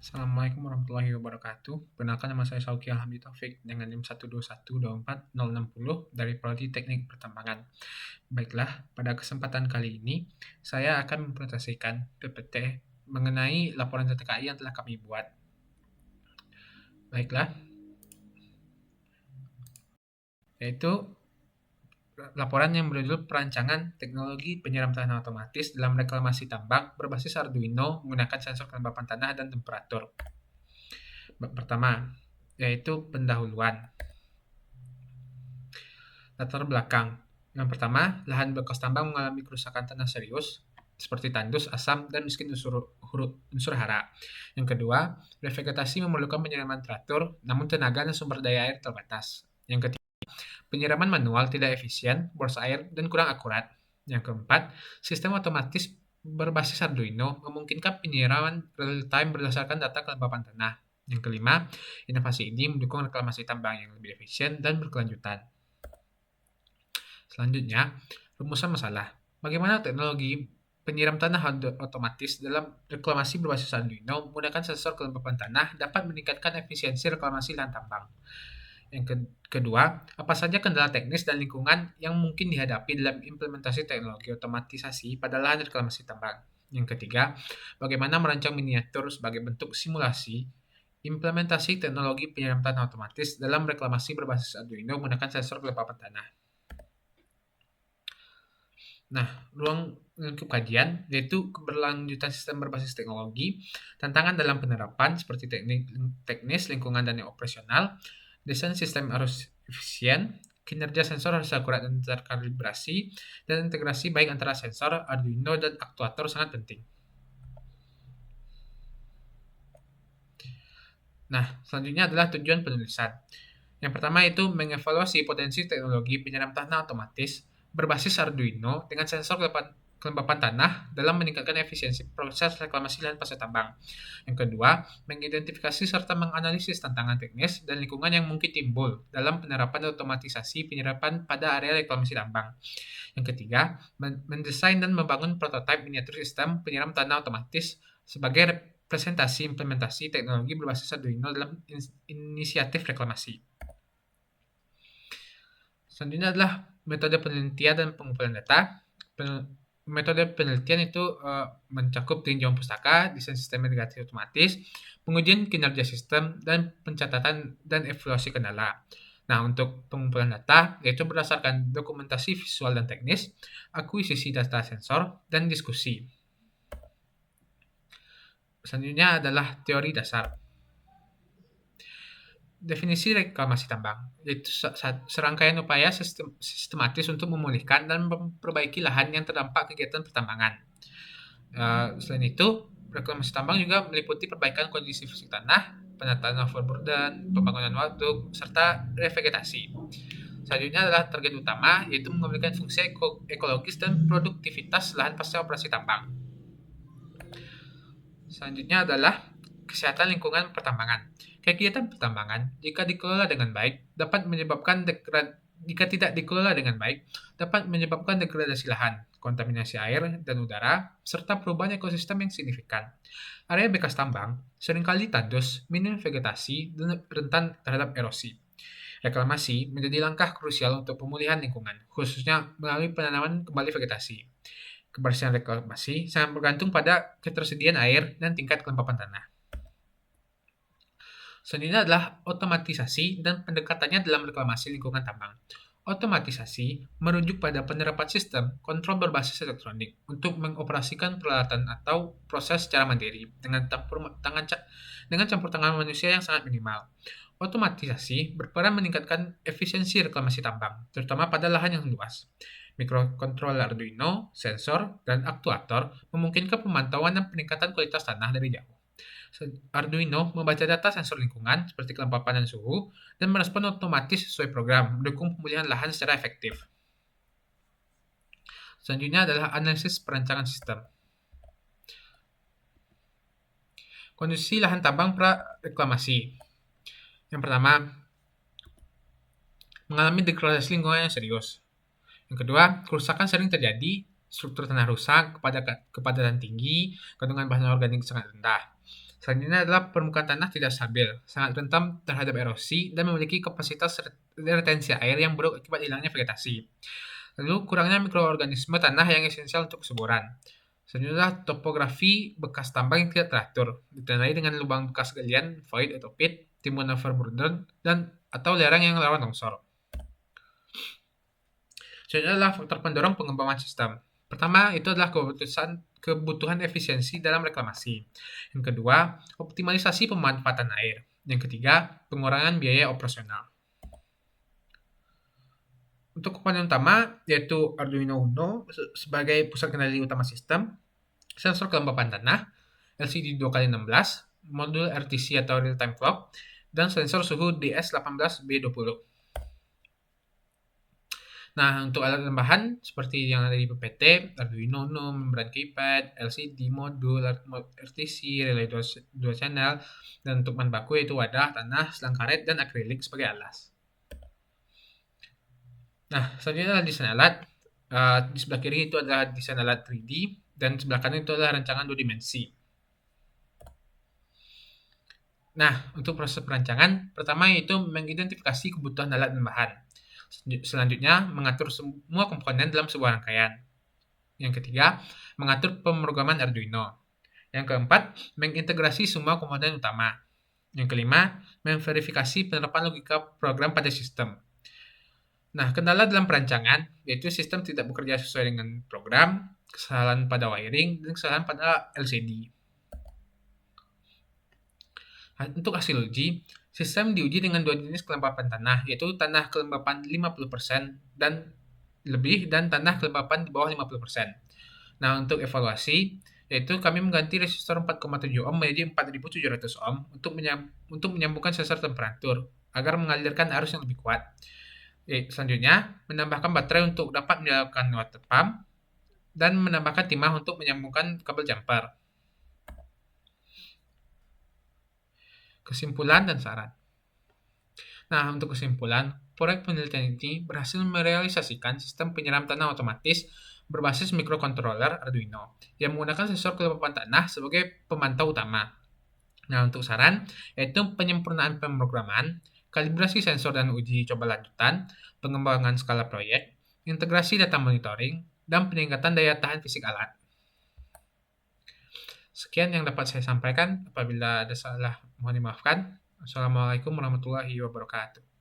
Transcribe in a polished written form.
Assalamualaikum warahmatullahi wabarakatuh. Perkenalkan nama saya Sauki Alhamdi Taufik dengan NIM 12124-060 dari Prodi Teknik Pertambangan. Baiklah, pada kesempatan kali ini saya akan mempresentasikan PPT mengenai laporan TTKI yang telah kami buat. Baiklah, yaitu laporan yang berjudul Perancangan Teknologi Penyiram Tanah Otomatis dalam Reklamasi Tambang berbasis Arduino menggunakan sensor kelembapan tanah dan temperatur. Pertama, yaitu pendahuluan. Latar belakang. Yang pertama, lahan bekas tambang mengalami kerusakan tanah serius, seperti tandus, asam, dan miskin unsur hara. Yang kedua, revegetasi memerlukan penyiraman teratur, namun tenaga dan sumber daya air terbatas. Yang ketiga, penyiraman manual tidak efisien, boros air, dan kurang akurat. Yang keempat, sistem otomatis berbasis Arduino memungkinkan penyiraman real-time berdasarkan data kelembapan tanah. Yang kelima, inovasi ini mendukung reklamasi tambang yang lebih efisien dan berkelanjutan. Selanjutnya, rumusan masalah. Bagaimana teknologi penyiram tanah otomatis dalam reklamasi berbasis Arduino menggunakan sensor kelembapan tanah dapat meningkatkan efisiensi reklamasi lahan tambang. Yang kedua, apa saja kendala teknis dan lingkungan yang mungkin dihadapi dalam implementasi teknologi otomatisasi pada lahan reklamasi tambang. Yang ketiga, bagaimana merancang miniatur sebagai bentuk simulasi implementasi teknologi penyiram tanah otomatis dalam reklamasi berbasis Arduino menggunakan sensor kelembapan tanah. Nah, ruang lingkup kajian yaitu keberlanjutan sistem berbasis teknologi, tantangan dalam penerapan seperti teknis, lingkungan, dan operasional, desain sistem harus efisien, kinerja sensor harus akurat dan terkalibrasi, dan integrasi baik antara sensor, Arduino, dan aktuator sangat penting. Nah, selanjutnya adalah tujuan penulisan. Yang pertama itu mengevaluasi potensi teknologi penyiram tanah otomatis berbasis Arduino dengan sensor kelembapan tanah dalam meningkatkan efisiensi proses reklamasi lahan pasca tambang. Yang kedua, mengidentifikasi serta menganalisis tantangan teknis dan lingkungan yang mungkin timbul dalam penerapan otomatisasi penyiraman pada area reklamasi tambang. Yang ketiga, mendesain dan membangun prototipe miniatur sistem penyiram tanah otomatis sebagai presentasi implementasi teknologi berbasis Arduino dalam inisiatif reklamasi. Selanjutnya adalah metode penelitian dan pengumpulan data. Metode penelitian itu mencakup tinjauan pustaka, desain sistem irigasi otomatis, pengujian kinerja sistem, dan pencatatan dan evaluasi kendala. Nah, untuk pengumpulan data, yaitu berdasarkan dokumentasi visual dan teknis, akuisisi data sensor, dan diskusi. Selanjutnya adalah teori dasar. Definisi reklamasi tambang, yaitu serangkaian upaya sistematis untuk memulihkan dan memperbaiki lahan yang terdampak kegiatan pertambangan. Selain itu, reklamasi tambang juga meliputi perbaikan kondisi fisik tanah, penataan overburden, pembangunan waduk, serta revegetasi. Selanjutnya adalah target utama, yaitu memberikan fungsi ekologis dan produktivitas lahan pasca operasi tambang. Selanjutnya adalah kesehatan lingkungan pertambangan. Kegiatan pertambangan, jika dikelola dengan baik, dapat menyebabkan jika tidak dikelola dengan baik, dapat menyebabkan degradasi lahan, kontaminasi air dan udara, serta perubahan ekosistem yang signifikan. Area bekas tambang seringkali tandus, minim vegetasi, dan rentan terhadap erosi. Reklamasi menjadi langkah krusial untuk pemulihan lingkungan, khususnya melalui penanaman kembali vegetasi. Kebersihan reklamasi sangat bergantung pada ketersediaan air dan tingkat kelembapan tanah. Selanjutnya adalah otomatisasi dan pendekatannya dalam reklamasi lingkungan tambang. Otomatisasi merujuk pada penerapan sistem kontrol berbasis elektronik untuk mengoperasikan peralatan atau proses secara mandiri dengan campur tangan manusia yang sangat minimal. Otomatisasi berperan meningkatkan efisiensi reklamasi tambang, terutama pada lahan yang luas. Mikrokontroler Arduino, sensor, dan aktuator memungkinkan pemantauan dan peningkatan kualitas tanah dari jauh. Arduino membaca data sensor lingkungan seperti kelembapan dan suhu dan merespon otomatis sesuai program, mendukung pemulihan lahan secara efektif. Selanjutnya adalah analisis perancangan sistem. Kondisi lahan tambang pra-reklamasi. Yang pertama, mengalami degradasi lingkungan yang serius. Yang kedua, kerusakan sering terjadi, struktur tanah rusak, kepadatan tinggi, kandungan bahan organik sangat rendah. Selanjutnya adalah permukaan tanah tidak stabil, sangat rentan terhadap erosi, dan memiliki kapasitas retensi air yang buruk akibat hilangnya vegetasi. Lalu kurangnya mikroorganisme tanah yang esensial untuk kesuburan. Selanjutnya topografi bekas tambang yang tidak teratur, ditandai dengan lubang bekas galian, void atau pit, timbun overburden, dan atau lereng yang rawan longsor. Selanjutnya adalah faktor pendorong pengembangan sistem. Pertama, itu adalah kebutuhan efisiensi dalam reklamasi. Yang kedua, optimalisasi pemanfaatan air. Yang ketiga, pengurangan biaya operasional. Untuk komponen utama, yaitu Arduino Uno sebagai pusat kendali utama sistem, sensor kelembapan tanah, LCD 2x16, modul RTC atau real time clock, dan sensor suhu DS18B20. Nah, untuk alat tambahan seperti yang ada di PPT, Arduino Uno, membran keypad, LCD modul, RTC, relay 2 channel, dan untuk bahan baku yaitu wadah, tanah, selang karet, dan akrilik sebagai alas. Nah, selanjutnya adalah desain alat. Di sebelah kiri itu adalah desain alat 3D, dan sebelah kanan itu adalah rancangan 2 dimensi. Nah, untuk proses perancangan, pertama yaitu mengidentifikasi kebutuhan alat dan bahan. Selanjutnya, mengatur semua komponen dalam sebuah rangkaian. Yang ketiga, mengatur pemrograman Arduino. Yang keempat, mengintegrasi semua komponen utama. Yang kelima, memverifikasi penerapan logika program pada sistem. Nah, kendala dalam perancangan, yaitu sistem tidak bekerja sesuai dengan program, kesalahan pada wiring, dan kesalahan pada LCD. Untuk hasil uji, sistem diuji dengan 2 jenis kelembapan tanah, yaitu tanah kelembapan 50% dan lebih dan tanah kelembapan di bawah 50%. Nah, untuk evaluasi, yaitu kami mengganti resistor 4,7 ohm menjadi 4700 ohm untuk menyambungkan sensor temperatur agar mengalirkan arus yang lebih kuat. Selanjutnya, menambahkan baterai untuk dapat menyalakan water pump dan menambahkan timah untuk menyambungkan kabel jumper. Kesimpulan dan saran. Nah, untuk kesimpulan, proyek penelitian ini berhasil merealisasikan sistem penyiram tanah otomatis berbasis microcontroller Arduino yang menggunakan sensor kelembapan tanah sebagai pemantau utama. Nah, untuk saran, yaitu penyempurnaan pemrograman, kalibrasi sensor dan uji coba lanjutan, pengembangan skala proyek, integrasi data monitoring, dan peningkatan daya tahan fisik alat. Sekian yang dapat saya sampaikan. Apabila ada salah, mohon dimaafkan. Assalamualaikum warahmatullahi wabarakatuh.